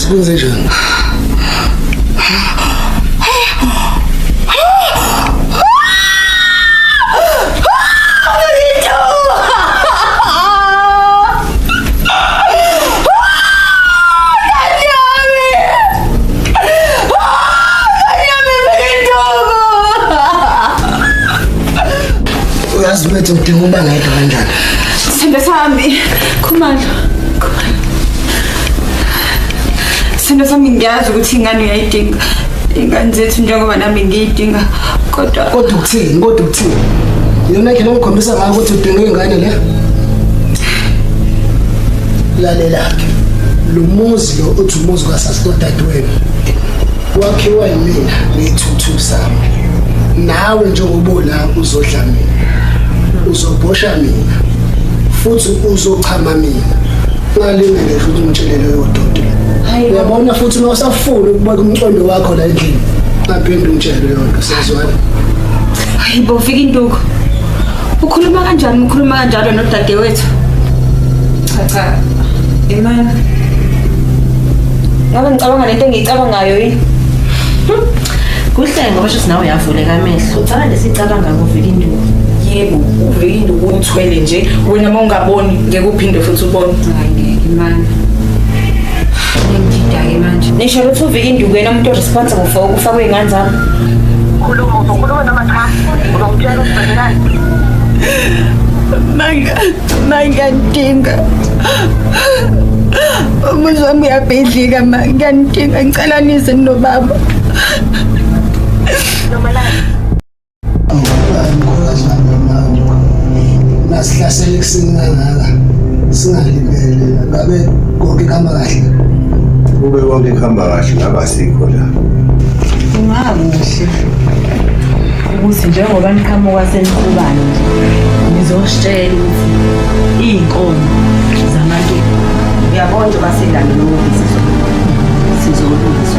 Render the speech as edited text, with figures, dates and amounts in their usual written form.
Sikwenze njani? Uyazibetha udinga uba ngayedwa kanjani? Sithando sami, Khumalo. Sithando sami ngiyazi ukuthi ingane uyayidinga. Ingane zethu njengoba nami ngiyidinga. Kodwa ukuthini? Yona ke ngikhombisa ngayo ukuthi udinga ingane le. Lalela-ke. Lo muzi lo uthi umuzi kaSasidadewenu. Wakhiwa yimina nethuthu sami. Nawe njengoba la uzodla mina. Uzobosha mina. Futhi uzochama mina. Ngalingene futhi umtshelele yododo. Uyabona futhi uma usafuna ukubeka umcondo wakho la endlini. Ngaphinde umtshele yonke sezwana. Hayibo ufika induku. Ukhuluma kanjalo nodadewethu? Cha. Imani. Ngabe ngicabanga lento engiyicabangayo yini? Kuhle ngoba shothi nawe uyavuleka amehlo. Uthanda lesicabanga kuvika induku. Yebo, uvika induku uthwele nje. Wena uma ungaboni ngeke uphinde futhi ubone. Hayi ngeke Imani. Ngididake manje. Nisho ukuthi uvika induku yena umuntu responsible for ukufa kwezingane zami. Ukhuluma noma cha? Uzongitshela ukuthi Ngiyanidinga. Umuzi wami uyabhidlika ngiyanidinga ngicela nize nobaba. Nasihlasele kusini kangaka singalibele ngabe konke kuhamba kahle. Kube konke kuhamba kahle ngaba sikho la. Kungakuhle ukuthi njengoba niqhamuka senixubana nje nizositshela ukuthi iy'nkomo zamantu uyabona nje baselani lokho sizolungisa